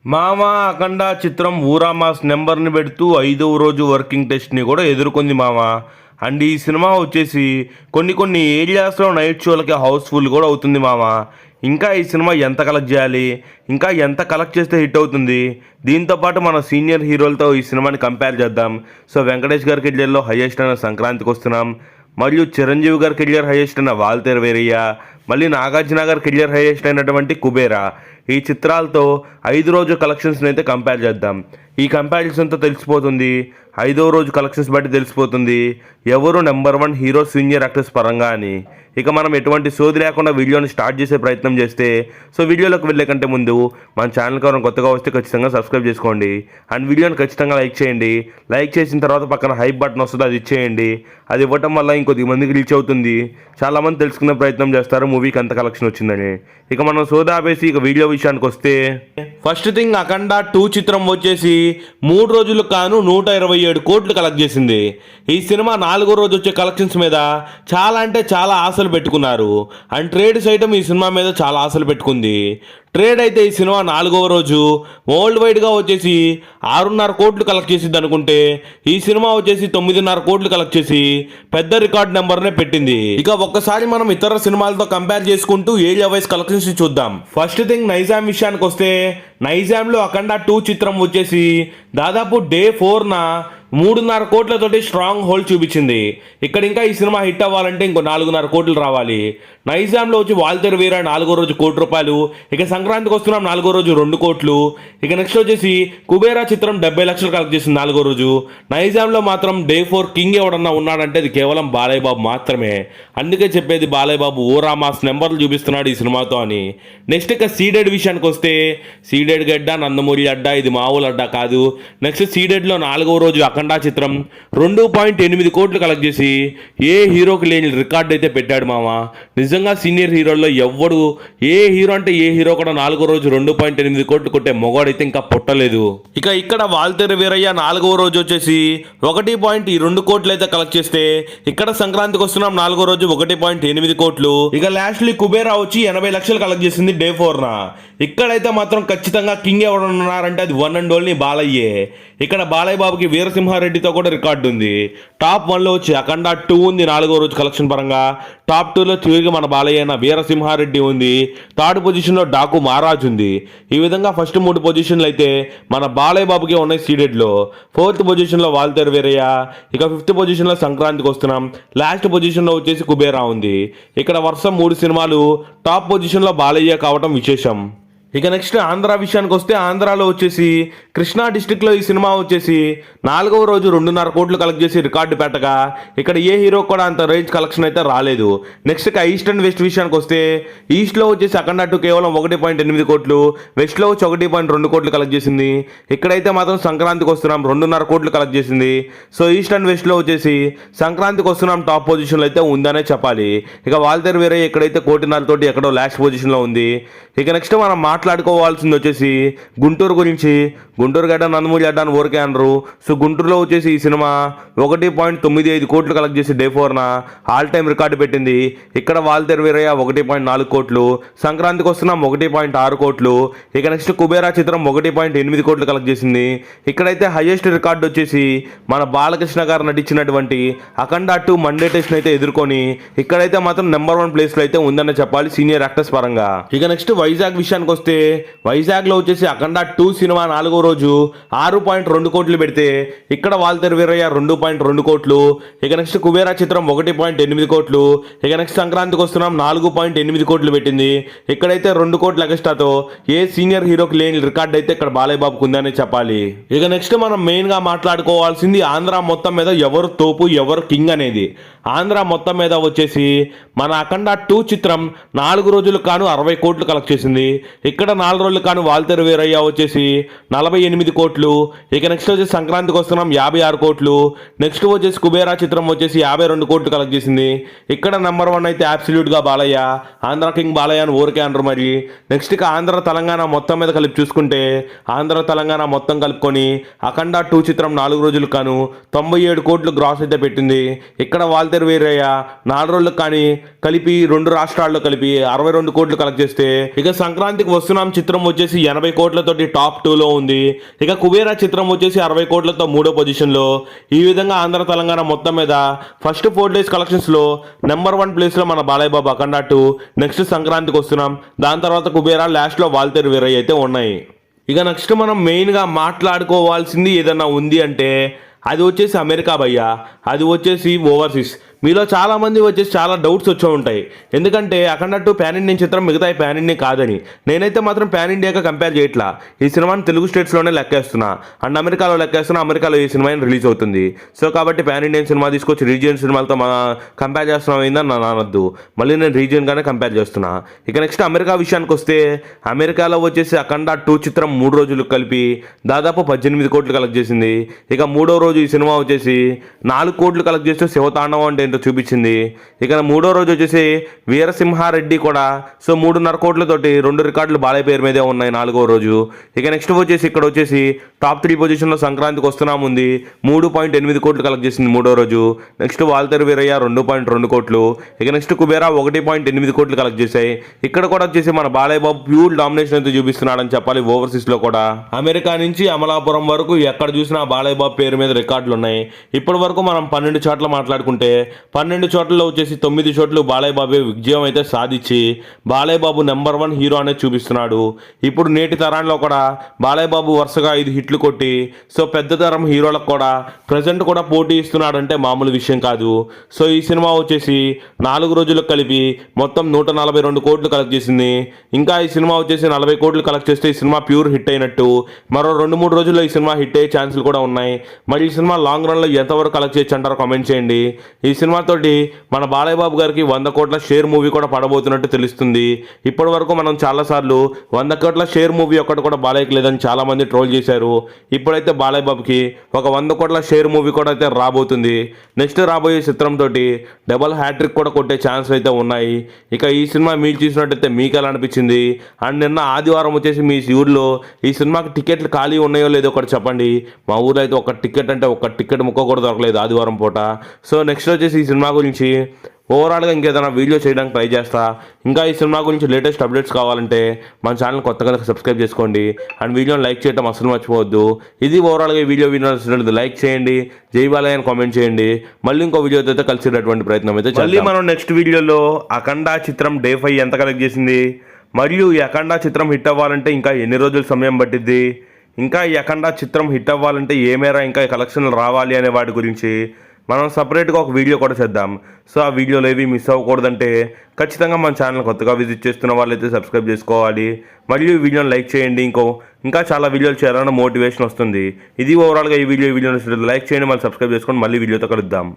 మామ అఖండ చిత్రం ఊరా మాస్ నెంబర్ని పెడుతూ 5వ రోజు వర్కింగ్ టెస్ట్ని కూడా ఎదుర్కొంది మామ. అండ్ ఈ సినిమా వచ్చేసి కొన్ని ఏరియాస్లో నైట్ షోలకి హౌస్ఫుల్ కూడా అవుతుంది మామ. ఇంకా ఈ సినిమా ఎంత కలెక్ట్ చేయాలి, ఇంకా ఎంత కలెక్ట్ చేస్తే హిట్ అవుతుంది, దీంతోపాటు మన సీనియర్ హీరోలతో ఈ సినిమాని కంపేర్ చేద్దాం. సో వెంకటేష్ గారి కెరియర్లో హైయెస్ట్ అయిన సంక్రాంతికి వస్తున్నాం, మరియు చిరంజీవి గారి కెరియర్ హైయెస్ట్ అయిన వాల్తేరు వీరయ్య, మళ్ళీ నాగార్జున గారి కెరియర్ హైయెస్ట్ అయినటువంటి కుబేరా, ఈ చిత్రాలతో 5 రోజు కలెక్షన్స్ని అయితే కంపేర్ చేద్దాం. ఈ కంపారిజన్తో తెలిసిపోతుంది, 5వ రోజు కలెక్షన్స్ బట్టి తెలిసిపోతుంది ఎవరు నెంబర్ 1 హీరో సీనియర్ యాక్టర్స్ పరంగా అని. ఇక మనం ఎటువంటి సోది లేకుండా వీడియోని స్టార్ట్ చేసే ప్రయత్నం చేస్తే, సో వీడియోలోకి వెళ్ళే కంటే ముందు మన ఛానల్కి ఎవరైనా కొత్తగా వస్తే ఖచ్చితంగా సబ్స్క్రైబ్ చేసుకోండి. అండ్ వీడియోని ఖచ్చితంగా లైక్ చేయండి. లైక్ చేసిన తర్వాత పక్కన హైప్ బటన్ వస్తుంది, అది ఇచ్చేయండి. అది ఇవ్వటం వల్ల ఇంకొద్ది మందికి రీచ్ అవుతుంది, చాలామంది తెలుసుకునే ప్రయత్నం చేస్తారు మూవీకి ఎంత కలెక్షన్ వచ్చిందని. ఇక మనం సోదా ఆపేసి ఇక వీడియో విషయానికి వస్తే, ఫస్ట్ థింగ్ అఖండ 2 చిత్రం వచ్చేసి 3 రోజులకు కాను 127 కోట్లు కలెక్ట్ చేసింది. ఈ సినిమా 4వ రోజు వచ్చే కలెక్షన్స్ మీద చాలా అంటే చాలా ఆశలు పెట్టుకున్నారు. అండ్ ట్రేడ్స్ ఐటమ్ ఈ సినిమా మీద చాలా ఆశలు పెట్టుకుంది. ట్రేడ్ అయితే ఈ సినిమా 4వ రోజు వరల్డ్ వైడ్గా వచ్చేసి 6.5 కోట్లు కలెక్ట్ చేసింది అనుకుంటే, ఈ సినిమా వచ్చేసి 9.5 కోట్లు కలెక్ట్ చేసి పెద్ద రికార్డ్ నెంబర్నే పెట్టింది. ఇక ఒక్కసారి మనం ఇతర సినిమాలతో కంపేర్ చేసుకుంటూ ఏరియా వైజ్ కలెక్షన్స్ చూద్దాం. ఫస్ట్ థింగ్ నైజాం విషయానికి వస్తే, నైజాంలో అఖండ 2 చిత్రం వచ్చేసి దాదాపు డే 4న 3.5 కోట్లతోటి స్ట్రాంగ్ హోల్డ్ చూపించింది. ఇక్కడ ఇంకా ఈ సినిమా హిట్ అవ్వాలంటే ఇంకో 4.5 కోట్లు రావాలి. నైజాంలో వచ్చి వాల్తేరు వీర 4వ రోజు ₹1,00,00,000. ఇక సంక్రాంతికి వస్తున్నాం 4వ రోజు 2 కోట్లు. ఇక నెక్స్ట్ వచ్చేసి కుబేరా చిత్రం 70 లక్షలు కలెక్ట్ చేసింది 4వ రోజు. నైజాంలో మాత్రం డే 4 కింగ్ ఎవడన్నా ఉన్నాడంటే అది కేవలం బాలయ్య బాబు మాత్రమే. అందుకే చెప్పేది బాలయ్య బాబు ఓరా మాస్ నెంబర్లు చూపిస్తున్నాడు ఈ సినిమాతో అని. నెక్స్ట్ ఇక సీడెడ్ విషయానికి వస్తే, సీడెడ్ గడ్డ నందమూరి అడ్డ, ఇది మామూలు అడ్డ కాదు. నెక్స్ట్ సీడెడ్లో 4వ రోజు అఖండ చిత్రం 2.8 కోట్లు కలెక్ట్ చేసి ఏ హీరోకి లేని రికార్డ్ అయితే పెట్టాడు మామ. నిజంగా సీనియర్ హీరోల్లో ఎవ్వడు, ఏ హీరో అంటే ఏ హీరో కూడా 4వ రోజు 2.8 కోట్లు కొట్టే మొగాడైతే ఇంకా పుట్టలేదు. ఇక ఇక్కడ వాల్తేరు వీరయ్య 4వ రోజు వచ్చేసి 1.2 కోట్లు అయితే కలెక్ట్ చేస్తే, ఇక్కడ సంక్రాంతికి వస్తున్నాం 4వ రోజు 1.8 కోట్లు. ఇక లాస్ట్లీ కుబేరా వచ్చి 80 లక్షలు కలెక్ట్ చేసింది డే 4న. ఇక్కడైతే మాత్రం ఖచ్చితంగా కింగ్ ఎవరు ఉన్నారంటే అది వన్ అండ్ ఓన్లీ బాలయ్యే. ఇక్కడ బాలయ్య బాబుకి వీరసింహారెడ్డితో కూడా రికార్డు ఉంది. టాప్ 1లో వచ్చి అఖండ 2 ఉంది 4వ రోజు కలెక్షన్ పరంగా. టాప్ 2లో తిరిగి మన బాలయ్య అయిన వీరసింహారెడ్డి ఉంది. థర్డ్ పొజిషన్లో డాకు మహారాజ్ ఉంది. ఈ విధంగా ఫస్ట్ 3 పొజిషన్లు అయితే మన బాలయ్య బాబుకే ఉన్నాయి సీడెడ్లో. 4th పొజిషన్లో వాల్తేరు వీరయ్య. ఇక 5th పొజిషన్లో సంక్రాంతికి వస్తున్నాం. లాస్ట్ పొజిషన్లో వచ్చేసి కుబేరా ఉంది. ఇక్కడ వరుస 3 సినిమాలు టాప్ పొజిషన్లో బాలయ్య కావటం విశేషం. ఇక నెక్స్ట్ ఆంధ్ర విషయానికి వస్తే, ఆంధ్రాలో వచ్చేసి కృష్ణా డిస్టిక్లో ఈ సినిమా వచ్చేసి 4వ రోజు 2.5 కోట్లు కలెక్ట్ చేసి రికార్డు పెట్టగా, ఇక్కడ ఏ హీరో కూడా అంత రేంజ్ కలెక్షన్ అయితే రాలేదు. నెక్స్ట్ ఇక ఈస్ట్ అండ్ వెస్ట్ విషయానికి వస్తే, ఈస్ట్లో వచ్చేసి అఖండ 2 కేవలం 1.8 కోట్లు, వెస్ట్లో వచ్చి 1.2 కోట్లు కలెక్ట్ చేసింది. ఇక్కడైతే మాత్రం సంక్రాంతికి వస్తున్నాం 2.5 కోట్లు కలెక్ట్ చేసింది. సో ఈస్ట్ అండ్ వెస్ట్లో వచ్చేసి సంక్రాంతికి వస్తున్నాం టాప్ పొజిషన్లో అయితే ఉందనే చెప్పాలి. ఇక వాల్తేరు వీరయ్య ఇక్కడైతే 1.5 కోటి ఎక్కడో లాస్ట్ పొజిషన్లో ఉంది. ఇక నెక్స్ట్ మనం మాట్లాడుకోవాల్సింది వచ్చేసి గుంటూరు గురించి. గుంటూరు గడ్డ నందమూరి అడ్డ అని ఊరికే అనరు. సో గుంటూరులో వచ్చేసి ఈ సినిమా 1.95 కోట్లు కలెక్ట్ చేసి డే 4న ఆల్ టైమ్ రికార్డు పెట్టింది. ఇక్కడ వాల్తేరు వీరయ్య 1.4 కోట్లు, సంక్రాంతికి వస్తున్నాం 1.6 కోట్లు. ఇక నెక్స్ట్ కుబేరా చిత్రం 1.8 కోట్లు కలెక్ట్ చేసింది. ఇక్కడైతే హైయెస్ట్ రికార్డు వచ్చేసి మన బాలకృష్ణ గారు నటించినటువంటి అఖండ 2 మండే టెస్ట్ అయితే ఎదుర్కొని ఇక్కడైతే మాత్రం నెంబర్ 1 ప్లేస్లో అయితే ఉందని చెప్పాలి సీనియర్ యాక్టర్స్ పరంగా. ఇక నెక్స్ట్ వైజాగ్ విషయానికి వస్తే, వైజాగ్లో వచ్చేసి అఖండ 2 సినిమా 4వ రోజు 6.2 కోట్లు పెడితే, ఇక్కడ వాల్తేరు వీరయ్య 2.2 కోట్లు. ఇక నెక్స్ట్ కుబేరా చిత్రం 1.8 కోట్లు. ఇక నెక్స్ట్ సంక్రాంతికి వస్తున్నాం 4.8 కోట్లు పెట్టింది. ఇక్కడైతే 2 కోట్ల ఎక్స్ట్రాతో ఏ సీనియర్ హీరోకి లేని రికార్డ్ అయితే ఇక్కడ బాలయ్య బాబుకు ఉందని చెప్పాలి. ఇక నెక్స్ట్ మనం మెయిన్గా మాట్లాడుకోవాల్సింది ఆంధ్ర మొత్తం మీద ఎవరు తోపు ఎవరు కింగ్ అనేది. ఆంధ్ర మొత్తం మీద వచ్చేసి మన అఖండ 2 చిత్రం 4 రోజులు కాను 60 కోట్లు కలెక్ట్ చేసింది. ఇక్కడ 4 రోజులు కాను వాల్తేరు వీరయ్య వచ్చేసి 48 కోట్లు. ఇక నెక్స్ట్ వచ్చేసి సంక్రాంతికి వస్తున్నాం 56 కోట్లు. నెక్స్ట్ వచ్చేసి కుబేరా చిత్రం వచ్చేసి 52 కోట్లు కలెక్ట్ చేసింది. ఇక్కడ నెంబర్ 1 అయితే అబ్సల్యూట్గా బాలయ్య, ఆంధ్ర కింగ్ బాలయ్య అని ఊరికే అనరు మరి. నెక్స్ట్ ఇక ఆంధ్ర తెలంగాణ మొత్తం మీద కలిపి చూసుకుంటే, ఆంధ్ర తెలంగాణ మొత్తం కలుపుకొని అఖండ 2 చిత్రం 4 రోజులు కాను 97 కోట్లు గ్రాస్ అయితే పెట్టింది. ఇక్కడ వాల్తేరు వీరయ్య 4 రోజులకు కానీ కలిపి 2 రాష్ట్రాల్లో కలిపి 62 కోట్లు కలెక్ట్ చేస్తే, ఇక సంక్రాంతికి వస్తున్న వస్తున్నాం చిత్రం వచ్చేసి 80 కోట్లతోటి టాప్ 2లో ఉంది. ఇక కుబేరా చిత్రం వచ్చేసి 60 కోట్లతో 3వ పొజిషన్లో. ఈ విధంగా ఆంధ్ర తెలంగాణ మొత్తం మీద ఫస్ట్ 4 డేస్ కలెక్షన్స్లో నెంబర్ 1 ప్లేస్లో మన బాలయ్య బాబు అఖండ 2. నెక్స్ట్ సంక్రాంతికి వస్తున్నాం, దాని తర్వాత కుబేరా, లాస్ట్లో వాల్తేరు వీరయ్య అయితే ఉన్నాయి. ఇక నెక్స్ట్ మనం మెయిన్గా మాట్లాడుకోవాల్సింది ఏదన్నా ఉంది అంటే అది వచ్చేసి అమెరికా భయ్యా, అది వచ్చేసి ఓవర్సీస్. మీలో చాలామంది వచ్చేసి చాలా డౌట్స్ వచ్చి ఉంటాయి, ఎందుకంటే అఖండ 2 పాన్ ఇండియన్ చిత్రం, మిగతా పాన్ ఇండియన్ కాదని. నేనైతే మాత్రం పాన్ ఇండియాగా కంపేర్ చేయట్లా, ఈ సినిమాని తెలుగు స్టేట్స్లోనే లెక్కేస్తున్నా అండ్ అమెరికాలో లెక్కేస్తున్నా. అమెరికాలో ఈ సినిమా రిలీజ్ అవుతుంది. సో కాబట్టి పాన్ ఇండియన్ సినిమా తీసుకొచ్చి రీజియన్ సినిమాలతో కంపేర్ చేస్తున్నాం అయిందని నన్ను అనొద్దు. మళ్ళీ నేను రీజియన్గానే కంపేర్ చేస్తున్నా. ఇక నెక్స్ట్ అమెరికా విషయానికి వస్తే అమెరికాలో వచ్చేసి అఖండ 2 చిత్రం 3 రోజులు కలిపి దాదాపు 18 కోట్లు కలెక్ట్ చేసింది. ఇక 3వ రోజు ఈ సినిమా వచ్చేసి 4 కోట్లు కలెక్ట్ చేస్తూ శివతాండవం అంటే చూపించింది. ఇక 3వ రోజు వచ్చేసి వీరసింహారెడ్డి కూడా సో 3.5 కోట్లతోటి 2 రికార్డులు బాలయ్య పేరు మీదే ఉన్నాయి 4వ రోజు. ఇక నెక్స్ట్ వచ్చేసి ఇక్కడ వచ్చేసి టాప్ 3 పొజిషన్లో సంక్రాంతికి వస్తున్నాం ఉంది, 3.8 కోట్లు కలెక్ట్ చేసింది 3వ రోజు. నెక్స్ట్ వాల్తేరు వీరయ్య 2.2 కోట్లు. ఇక నెక్స్ట్ కుబేరా 1.8 కోట్లు కలెక్ట్ చేశాయి. ఇక్కడ కూడా వచ్చేసి మన బాలయ్య బాబు ప్యూర్ డామినేషన్ అయితే చూపిస్తున్నాడని చెప్పాలి. ఓవర్సీస్లో కూడా అమెరికా నుంచి అమలాపురం వరకు ఎక్కడ చూసినా బాలయ్య బాబు పేరు మీద రికార్డులు ఉన్నాయి. ఇప్పటి వరకు మనం 12 చోట్ల మాట్లాడుకుంటే 12 చోట్లలో వచ్చేసి 9 చోట్లు బాలయ్య బాబు విజయం అయితే సాధించి బాలయ్య బాబు నెంబర్ 1 హీరో అనేది చూపిస్తున్నాడు. ఇప్పుడు నేటి తరంలో కూడా బాలయ్య బాబు వరుసగా 5 హిట్లు కొట్టి సో పెద్ద తరం హీరోలకు కూడా ప్రజెంట్ కూడా పోటీ ఇస్తున్నాడు అంటే మామూలు విషయం కాదు. సో ఈ సినిమా వచ్చేసి 4 రోజులకు కలిపి మొత్తం 142 కోట్లు కలెక్ట్ చేసింది. ఇంకా ఈ సినిమా వచ్చేసి 40 కోట్లు కలెక్ట్ చేస్తే ఈ సినిమా ప్యూర్ హిట్ అయినట్టు. మరో 2-3 రోజుల్లో ఈ సినిమా హిట్ అయ్యే ఛాన్సులు కూడా ఉన్నాయి. మరి ఈ సినిమా లాంగ్ రన్లో ఎంతవరకు కలెక్ట్ చేయొచ్చు అంటారో కామెంట్ చేయండి. ఈ సినిమాతోటి మన బాలయ్య బాబు గారికి 100 కోట్ల షేర్ మూవీ కూడా పడబోతున్నట్టు తెలుస్తుంది. ఇప్పటి వరకు మనం చాలాసార్లు 100 కోట్ల షేర్ మూవీ ఒక్కటి కూడా బాలయ్యకి లేదని చాలామంది ట్రోల్ చేశారు. ఇప్పుడైతే బాలయ్య బాబుకి ఒక 100 కోట్ల షేర్ మూవీ కూడా అయితే రాబోతుంది. నెక్స్ట్ రాబోయే చిత్రంతో డబల్ హ్యాట్రిక్ కూడా కొట్టే ఛాన్స్ అయితే ఉన్నాయి. ఇక ఈ సినిమా మీరు చూసినట్టయితే మీకు ఎలా అనిపించింది? అండ్ నిన్న ఆదివారం వచ్చేసి మీ ఊర్లో ఈ సినిమాకి టికెట్లు ఖాళీ ఉన్నాయో లేదో ఒకటి చెప్పండి. మా ఊర్లో అయితే ఒక టికెట్ అంటే ఒక టికెట్ ముక్క కూడా దొరకలేదు ఆదివారం పూట. సో నెక్స్ట్ వచ్చేసి ఈ సినిమా గురించి ఓవరాల్గా ఇంకేదైనా వీడియో చేయడానికి ట్రై చేస్తా. ఇంకా ఈ సినిమా గురించి లేటెస్ట్ అప్డేట్స్ కావాలంటే మన ఛానల్ కొత్తగా సబ్స్క్రైబ్ చేసుకోండి అండ్ వీడియోని లైక్ చేయడం అసలు మర్చిపోవద్దు. ఇది ఓవరాల్గా ఈ వీడియో లైక్ చేయండి, జై బాలయ్య అని కామెంట్ చేయండి. మళ్ళీ ఇంకో వీడియోతో అయితే కలిసేటటువంటి ప్రయత్నం అయితే మళ్ళీ మనం నెక్స్ట్ వీడియోలో అఖండ చిత్రం డే 5 ఎంత కలెక్ట్ చేసింది, మరియు ఈ అఖండ చిత్రం హిట్ అవ్వాలంటే ఇంకా ఎన్ని రోజులు సమయం పట్టిద్ది, ఇంకా ఈ అఖండ చిత్రం హిట్ అవ్వాలంటే ఏ మేర ఇంకా కలెక్షన్లు రావాలి అనే వాటి గురించి మనం సపరేట్గా ఒక వీడియో కూడా చేద్దాం. సో ఆ వీడియోలు ఏవి మిస్ అవ్వకూడదంటే ఖచ్చితంగా మన ఛానల్ కొత్తగా విజిట్ చేస్తున్న వాళ్ళైతే సబ్స్క్రైబ్ చేసుకోవాలి. మరియు ఈ వీడియోని లైక్ చేయండి, ఇంకా చాలా వీడియోలు చేయాలన్న మోటివేషన్ వస్తుంది. ఇది ఓవరాల్గా ఈ వీడియో లైక్ చేయండి, మళ్ళీ సబ్స్క్రైబ్ చేసుకొని మళ్ళీ వీడియోతో కలుద్దాం.